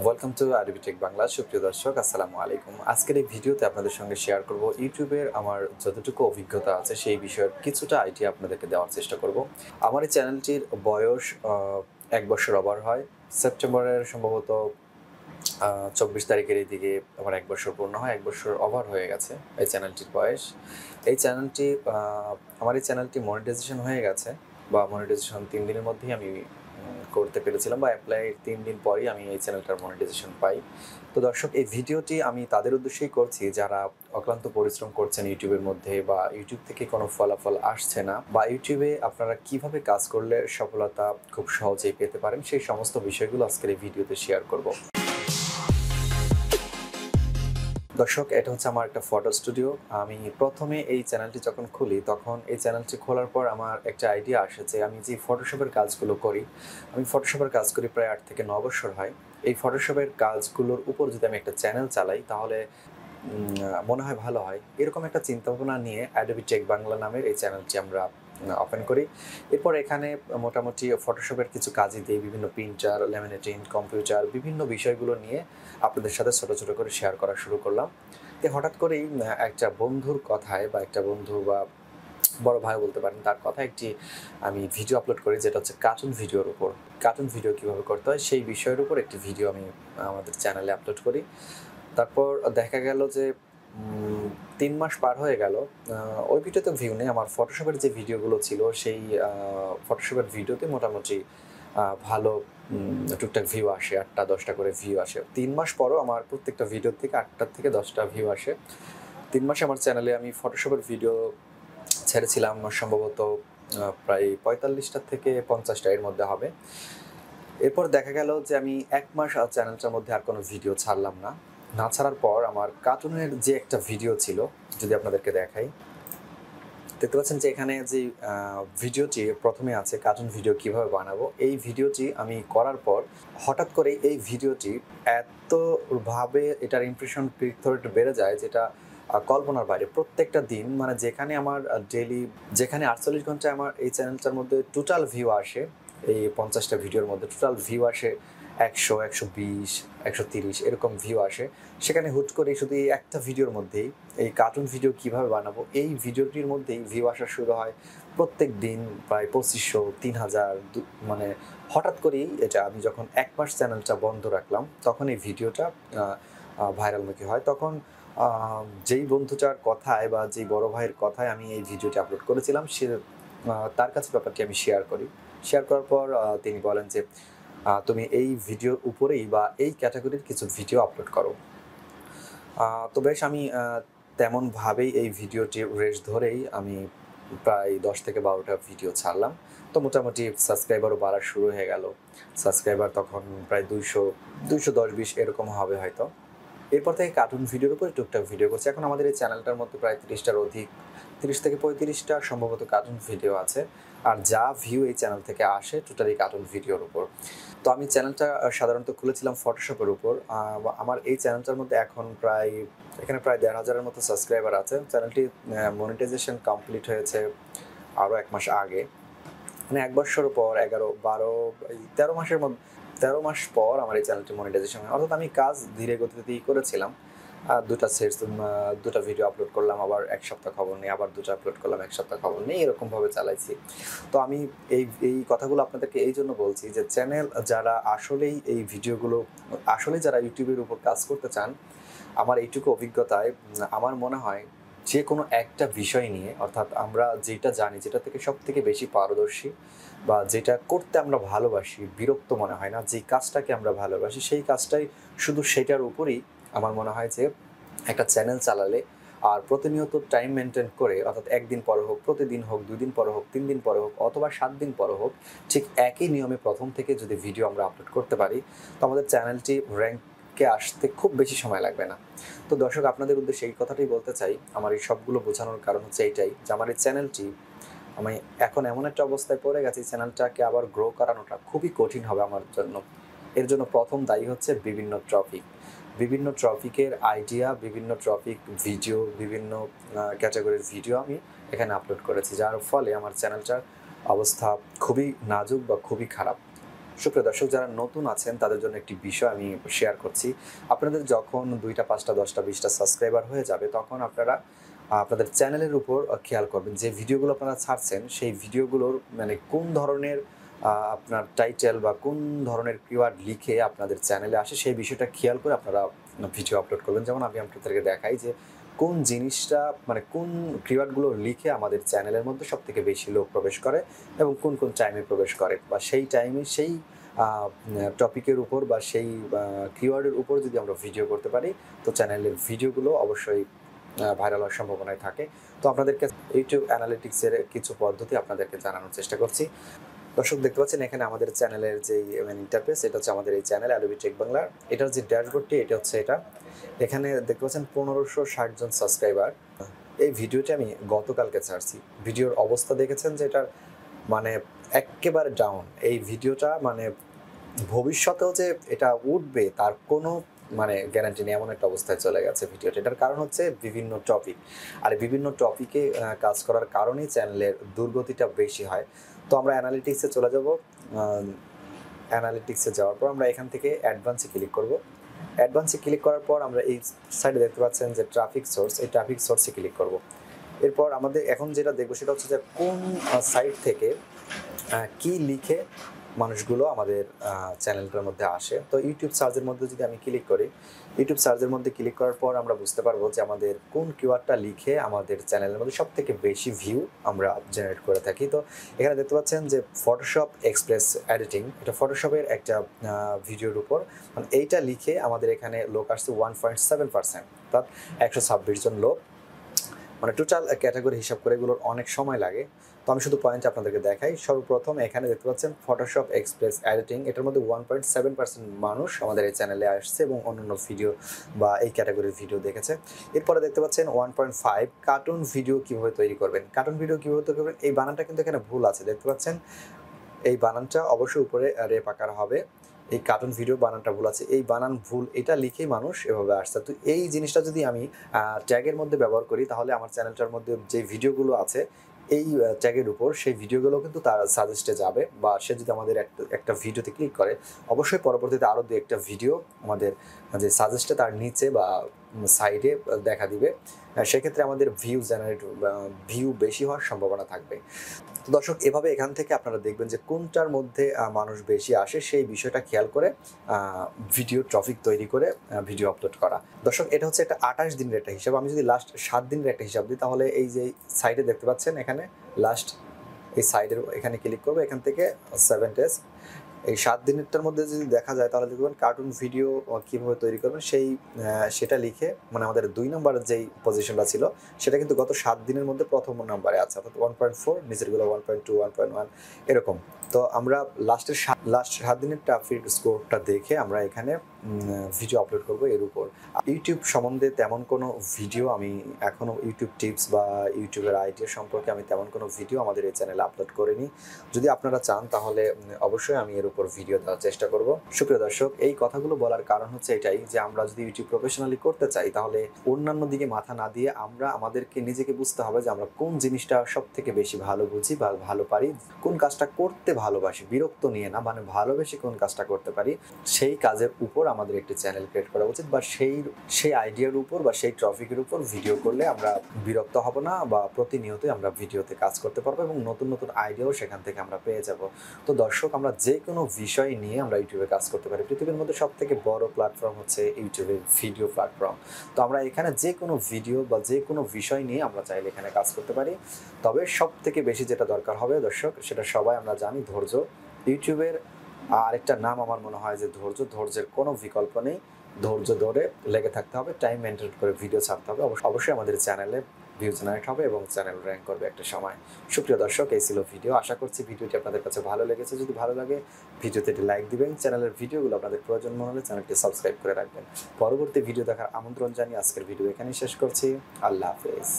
Welcome to Adobe Tech Bangla. সুপ্রিয় দর্শক, আসসালামু আলাইকুম। আজকের এই ভিডিওতে আপনাদের সঙ্গে শেয়ার করব ইউটিউবের আমার যতটুকু অভিজ্ঞতা আছে সেই বিষয়ের কিছুটা আইডিয়া আপনাদেরকে দেওয়ার চেষ্টা করব। আমার এই চ্যানেলটির বয়স ১ বছর ওভার হয়। সেপ্টেম্বরের সম্ভবত ২৪ তারিখের এই দিকে আমার ১ বছর পূর্ণ হয়। ১ বছর ওভার হয়ে গেছে এই চ্যানেলটির বয়স। এই চ্যানেলটি আমার এই চ্যানেলটি মনিটাইজেশন হয়ে গেছে বা মনিটাইজেশন ৩ দিনের মধ্যেই আমি করতে পেরেছিলাম বা এপ্লাই ৩ দিন পরেই আমি এই চ্যানেলটার মনিটাইজেশন পাই। তো দর্শক, এই ভিডিওটি আমি তাদের উদ্দেশ্যেই করছি যারা অক্লান্ত পরিশ্রম করছেন ইউটিউবের মধ্যে বা ইউটিউব থেকে কোনো ফলাফল আসছে না বা ইউটিউবে আপনারা কিভাবে কাজ করলে সফলতা খুব সহজেই পেতে পারেন সেই সমস্ত বিষয়গুলো আজকের এই ভিডিওতে শেয়ার করব। দর্শক, এটা হচ্ছে আমার একটা ফটো স্টুডিও। আমি প্রথমে এই চ্যানেলটি যখন খুলি তখন এই চ্যানেলটি খোলার পর আমার একটা আইডিয়া আসে যে আমি যে ফটোশপের কাজগুলো করি, আমি ফটোশপের কাজ করি প্রায় ৮ থেকে ৯ বছর হয়। এই ফটোশপের কাজগুলোর উপর যদি আমি একটা চ্যানেল চালাই তাহলে মনে হয় ভালো হয়। এরকম একটা চিন্তাভাবনা নিয়ে Adobe Tech বাংলা নামের এই চ্যানেলটি আমরা ওপেন করি। এরপর এখানে মোটামুটি ফটোশপের কিছু কাজই দেই, বিভিন্ন প্রিন্টার, ল্যামিনেটিং, কম্পিউটার বিভিন্ন বিষয়গুলো নিয়ে আপনাদের সাথে ছোট, ছোট করে শেয়ার করা শুরু করলাম। তো হঠাৎ করেই একটা বন্ধুর কথায় বা একটা বন্ধু বা বড় ভাই বলতে পারেন, তার কথায় একটি আমি ভিডিও আপলোড করি যেটা হচ্ছে কার্টুন ভিডিওর উপর। কার্টুন ভিডিও কিভাবে করতে হয় সেই বিষয়ের উপর একটি ভিডিও আমি আমাদের চ্যানেলে আপলোড করি। তারপর দেখা গেল যে ৩ মাস পার হয়ে গেল। ওই ভিডিওতে ভিউ নেই। আমার ফটোশপের যে ভিডিওগুলো ছিল সেই ফটোশপের ভিডিওতে মোটামুটি ভালো টুকটাক ভিউ আসে। ৮টা ১০টা করে ভিউ আসে। ৩ মাস পরও আমার প্রত্যেকটা ভিডিও থেকে ৮টা থেকে ১০টা ভিউ আসে। ৩ মাসে আমার চ্যানেলে আমি ফটোশপের ভিডিও ছেড়েছিলাম সম্ভবত প্রায় ৪৫টা থেকে ৫০টা এর মধ্যে হবে। এরপর দেখা গেল যে আমি ১ মাস চ্যানেলটার মধ্যে আর কোনো ভিডিও ছাড়লাম না। না ছাড়ার পর আমার কার্টুনের যে একটা ভিডিও ছিল, যদি আপনাদেরকে দেখাই, দেখতে পাচ্ছেন যে এখানে যে ভিডিওটি প্রথমে আছে কার্টুন ভিডিও কিভাবে বানাবো। এই ভিডিওটি আমি করার পর হঠাৎ করে এই ভিডিওটি এতভাবে এটার ইমপ্রেশন ক্লিক থ্রু রেট বেড়ে যায় যেটা কল্পনার বাইরে। প্রত্যেকটা দিন মানে যেখানে আমার ডেইলি যেখানে ৪৮ ঘন্টায় আমার এই চ্যানেলটার মধ্যে টোটাল ভিউ আসে, এই ৫০টা ভিডিওর মধ্যে টোটাল ভিউ আসে ১০০, ১২০, ১৩০ এরকম ভিউ আসে। সেখানে হুট করে শুধু এই একটা ভিডিওর মধ্যেই এই কার্টুন ভিডিও কিভাবে বানাবো এই ভিডিওটির মধ্যেই ভিউ আসা শুরু হয় প্রত্যেক দিন প্রায় ২৫০০, ৩০০০ মানে হঠাৎ করেই এটা আমি যখন ১ মাস চ্যানেলটা বন্ধ রাখলাম তখন এই ভিডিওটা ভাইরালমুখী হয়। তখন যেই বন্ধুটার কথায় বা যেই বড় ভাইয়ের কথায় আমি এই ভিডিওটি আপলোড করেছিলাম সে তার কাছে ব্যাপারটি আমি শেয়ার করি। শেয়ার করার পর তিনি বলেন যে তুমি এই ভিডিওর উপরেই বা এই ক্যাটাগরির কিছু ভিডিও আপলোড করো। তো বেশ আমি তেমনভাবেই এই ভিডিওটির রেশ ধরেই আমি প্রায় ১০ থেকে ১২টা ভিডিও ছাড়লাম। তো মোটামুটি সাবস্ক্রাইবারও বাড়া শুরু হয়ে গেল। সাবস্ক্রাইবার তখন প্রায় ২০০, ২১০-২০ এরকম হবে হয়তো। এরপর থেকে কার্টুন ভিডিওর উপরে টুকটাক ভিডিও করছি। এখন আমাদের এই চ্যানেলটার মধ্যে প্রায় ৩০টার অধিক, ৩০ থেকে ৩৫টা সম্ভবত কার্টুন ভিডিও আছে। আর যা ভিউ এই চ্যানেল থেকে আসে টোটালি কার্টুন ভিডিওর উপর। তো আমি চ্যানেলটা সাধারণত খুলেছিলাম ফটোশপের উপর। আমার এই চ্যানেলটার মধ্যে এখন এখানে প্রায় ১৫০০ এর মতো সাবস্ক্রাইবার আছে। চ্যানেলটি মনিটাইজেশন কমপ্লিট হয়েছে আরও ১ মাস আগে। মানে ১ বৎসর পর ১১, ১২ এই ১৩ মাসের ১৩ মাস পর আমার এই চ্যানেলটি মনিটাইজেশন হয়। অর্থাৎ আমি কাজ ধীরে গতিতেই করেছিলাম। ২টা ভিডিও আপলোড করলাম, আবার ১ সপ্তাহ খবর নেই, আবার ২টা আপলোড করলাম, ১ সপ্তাহ খবর নেই, এরকমভাবে চালাইছি। তো আমি এই কথাগুলো আপনাদেরকে এইজন্য বলছি যে চ্যানেল যারা আসলেই এই ভিডিওগুলো আসলেই যারা ইউটিউবের উপর কাজ করতে চান, আমার এইটুকু অভিজ্ঞতায় আমার মনে হয় যেকোনো একটা বিষয় নিয়ে, অর্থাৎ আমরা যেটা জানি, যেটা থেকে সবথেকে বেশি পারদর্শী বা যেটা করতে আমরা ভালোবাসি, বিরক্ত মনে হয় না, যেই কাজটাকে আমরা ভালোবাসি সেই কাজটাই শুধু সেটার উপরেই আমার মনে হয় যে একটা চ্যানেল চালালে আর প্রতিনিয়ত টাইম মেনটেন করে, অর্থাৎ ১ দিন পরে হোক, প্রতিদিন হোক, ২ দিন পরে হোক, ৩ দিন পরে হোক অথবা ৭ দিন পরে হোক, ঠিক একই নিয়মে প্রথম থেকে যদি ভিডিও আমরা আপলোড করতে পারি তো আমাদের চ্যানেলটি র্যাঙ্কে আসতে খুব বেশি সময় লাগবে না। তো দর্শক, আপনাদের উদ্দেশ্যে এই কথাটাই বলতে চাই। আমার এই সবগুলো বোঝানোর কারণ হচ্ছে এইটাই যে আমার এই চ্যানেলটি আমি এখন এমন একটা অবস্থায় পড়ে গেছি, চ্যানেলটাকে আবার গ্রো করানোটা খুবই কঠিন হবে আমার জন্য। এর জন্য প্রথম দায়ী হচ্ছে বিভিন্ন টপিক। বিভিন্ন টপিকের আইডিয়া, বিভিন্ন টপিক ভিডিও, বিভিন্ন ক্যাটাগরির ভিডিও আমি এখানে আপলোড করেছি। যার ফলে আমার চ্যানেলটার অবস্থা খুবই নাজুক বা খুবই খারাপ। সুপ্রিয় দর্শক, যারা নতুন আছেন তাদের জন্য একটি বিষয় আমি শেয়ার করছি। আপনাদের যখন ২টা, ৫টা, ১০টা, ২০টা সাবস্ক্রাইবার হয়ে যাবে তখন আপনারা আপনাদের চ্যানেলের উপর খেয়াল করবেন যে ভিডিওগুলো আপনারা ছাড়ছেন সেই ভিডিওগুলোর মানে কোন ধরনের আপনার টাইটেল বা কোন ধরনের কিওয়ার্ড লিখে আপনাদের চ্যানেলে আসে সেই বিষয়টা খেয়াল করে আপনারা ভিডিও আপলোড করবেন। যেমন আমি আপনাদেরকে দেখাই যে কোন জিনিসটা মানে কোন কিওয়ার্ডগুলো লিখে আমাদের চ্যানেলের মধ্যে সবথেকে বেশি লোক প্রবেশ করে এবং কোন টাইমে প্রবেশ করে বা সেই টাইমে সেই আ টপিকের উপর বা সেই কিওয়ার্ডের উপর যদি আমরা ভিডিও করতে পারি তো চ্যানেলের ভিডিওগুলো অবশ্যই ভাইরাল হওয়ার সম্ভাবনাই থাকে। তো আপনাদেরকে YouTube অ্যানালিটিক্সের কিছু পদ্ধতি আপনাদেরকে জানানোর চেষ্টা করছি। দর্শক দেখতে পাচ্ছেন এখানে আমাদের চ্যানেলের যেই ইন্টারফেস, এটা হচ্ছে আমাদের এই চ্যানেল Adobe টেক বাংলা। এটার যে ড্যাশবোর্ডটি এটা হচ্ছে এটা। এখানে দেখতে পাচ্ছেন ১৫৬০ জন সাবস্ক্রাইবার। এই ভিডিওটি আমি গতকালকে ছাড়ছি। ভিডিওর অবস্থা দেখেছেন যে এটার মানে এক্কেবারে ডাউন। এই ভিডিওটা মানে ভবিষ্যতেও যে এটা উঠবে তার কোনো মানে গ্যারান্টি নেই, এমন একটা অবস্থায় চলে গেছে ভিডিওটা। এটার কারণ হচ্ছে বিভিন্ন টপিক। আর বিভিন্ন টপিকে কাজ করার কারণেই চ্যানেলের দুর্গতিটা বেশি হয়। তো আমরা অ্যানালিটিক্সে চলে যাব। অ্যানালিটিক্সে যাওয়ার পর আমরা এখান থেকে অ্যাডভান্সে ক্লিক করব। অ্যাডভান্সে ক্লিক করার পর আমরা এই সাইডে দেখতে পাচ্ছেন যে ট্রাফিক সোর্স, এই ট্রাফিক সোর্সে ক্লিক করব। এরপর আমাদের এখন যেটা দেখব সেটা হচ্ছে যে কোন সাইট থেকে কি লিখে মানুষগুলো আমাদের চ্যানেলটার মধ্যে আসে। তো ইউটিউব সার্চের মধ্যে যদি আমি ক্লিক করি, ইউটিউব সার্চের মধ্যে ক্লিক করার পর আমরা বুঝতে পারবো যে আমাদের কোন কিওয়ার্ডটা লিখে আমাদের চ্যানেলের মধ্যে সবথেকে বেশি ভিউ আমরা জেনারেট করে থাকি। তো এখানে দেখতে পাচ্ছেন যে ফটোশপ এক্সপ্রেস এডিটিং, এটা ফটোশপের একটা ভিডিওর উপর মানে এইটা লিখে আমাদের এখানে লোক আসছে 1.7%, অর্থাৎ ১২৬ জন লোক। মানে টোটাল ক্যাটাগরি হিসাব করে এগুলোর অনেক সময় লাগে। তো আমি শুধু পয়েন্ট আপনাদেরকে দেখাই। সর্বপ্রথম এখানে দেখতে পাচ্ছেন ফটোশপ এক্সপ্রেস এডিটিং, এটার মধ্যে 1.7% মানুষ আমাদের এই চ্যানেলে আসছে এবং অন্যান্য ভিডিও বা এই ক্যাটাগরির ভিডিও দেখেছে। এরপরে দেখতে পাচ্ছেন 1.5 কার্টুন ভিডিও কীভাবে তৈরি করবেন। কার্টুন ভিডিও কীভাবে তৈরি করবেন, এই বানানটা কিন্তু এখানে ভুল আছে, দেখতে পাচ্ছেন এই বানানটা অবশ্যই উপরে রেপ আকার হবে। এই কার্টুন ভিডিও বানানটা ভুল আছে, এই বানান ভুল, এটা লিখেই মানুষ এভাবে আসছে। তো এই জিনিসটা যদি আমি ট্যাগের মধ্যে ব্যবহার করি তাহলে আমার চ্যানেলটার মধ্যে যে ভিডিওগুলো আছে এই ট্যাগের উপর সেই ভিডিওগুলো কিন্তু তার সাজেস্টে যাবে বা সে যদি আমাদের একটা ভিডিওতে ক্লিক করে অবশ্যই পরবর্তীতে আরও দু একটা ভিডিও আমাদের যে সাজেস্টে তার নিচে বা সাইডে দেখা দিবে। সেক্ষেত্রে আমাদের ভিউ বেশি হওয়ার সম্ভাবনা থাকবে। তো দর্শক, এভাবে এখান থেকে আপনারা দেখবেন যে কোনটার মধ্যে মানুষ বেশি আসে সেই বিষয়টা খেয়াল করে ভিডিও টপিক তৈরি করে ভিডিও আপলোড করা। দর্শক, এটা হচ্ছে একটা ২৮ দিনের একটা হিসাব। আমি যদি লাস্ট ৭ দিনের একটা হিসাব দিই তাহলে এই যে সাইডে দেখতে পাচ্ছেন এখানে লাস্ট এই সাইডের এখানে ক্লিক করবো, এখান থেকে 7 ডেজ এই ৭ দিনেরটার মধ্যে যদি দেখা যায় তাহলে দেখবেন কার্টুন ভিডিও কীভাবে তৈরি করবেন সেটা লিখে মানে আমাদের ২ নম্বরের যেই পজিশনটা ছিল সেটা কিন্তু গত ৭ দিনের মধ্যে প্রথম নম্বরে আছে, অর্থাৎ 1.4, নিচেরগুলো 1.2, 1.1 এরকম। তো আমরা লাস্ট ৭ দিনের ট্রাফিক স্কোরটা দেখে আমরা এখানে ভিডিও আপলোড করব এর উপর। ইউটিউব সম্বন্ধে তেমন কোনো ভিডিও আমি এখনও ইউটিউব টিপস বা ইউটিউবের আইডিয়া সম্পর্কে আমি তেমন কোনো ভিডিও আমাদের এই চ্যানেলে আপলোড করিনি। যদি আপনারা চান তাহলে অবশ্যই আমি এর উপর ভিডিও দেওয়ার চেষ্টা করব। সুপ্রিয় দর্শক, এই কথাগুলো বলার কারণ হচ্ছে এটাই যে আমরা যদি ইউটিউব প্রফেশনালি করতে চাই তাহলে অন্যান্য দিকে মাথা না দিয়ে আমরা আমাদেরকে নিজেকে বুঝতে হবে যে আমরা কোন জিনিসটা সবথেকে বেশি ভালো বুঝি বা ভালো পারি, কোন কাজটা করতে ভালোবাসি, বিরক্ত নিয়ে না, মানে ভালোবেসে কোন কাজটা করতে পারি সেই কাজের উপর আমাদের একটি চ্যানেল ক্রিয়েট করা উচিত বা সেই আইডিয়ার উপর বা সেই টপিকের উপর ভিডিও করলে আমরা বিরক্ত হব না বা প্রতিনিয়তই আমরা ভিডিওতে কাজ করতে পারবো এবং নতুন নতুন আইডিয়াও সেখান থেকে আমরা পেয়ে যাব। তো দর্শক, আমরা যে কোনো বিষয় নিয়ে আমরা ইউটিউবে কাজ করতে পারি। পৃথিবীর মধ্যে সবথেকে বড় প্ল্যাটফর্ম হচ্ছে ইউটিউবের ভিডিও প্ল্যাটফর্ম। তো আমরা এখানে যে কোনো ভিডিও বা যে কোনো বিষয় নিয়ে আমরা চাইলে এখানে কাজ করতে পারি। তবে সবথেকে বেশি যেটা দরকার হবে দর্শক, সেটা সবাই আমরা জানি, ধৈর্য। ইউটিউবের আরেকটা নাম আমার মনে হয় যে ধৈর্যের কোনো বিকল্প নেই। ধৈর্য ধরে লেগে থাকতে হবে, টাইম মেনটেন করে ভিডিও ছাড়তে হবে। অবশ্যই আমাদের চ্যানেলে ভিউ জেনারেট হবে এবং চ্যানেল র্যাঙ্ক করবে একটা সময়। সুপ্রিয় দর্শক, এই ছিল ভিডিও। আশা করছি ভিডিওটি আপনাদের কাছে ভালো লেগেছে। যদি ভালো লাগে ভিডিওতে একটি লাইক দিবেন, চ্যানেলের ভিডিওগুলো আপনাদের প্রয়োজন মনে হলে চ্যানেলটি সাবস্ক্রাইব করে রাখবেন। পরবর্তী ভিডিও দেখার আমন্ত্রণ জানিয়ে আজকের ভিডিও এখানেই শেষ করছি। আল্লাহ হাফেজ।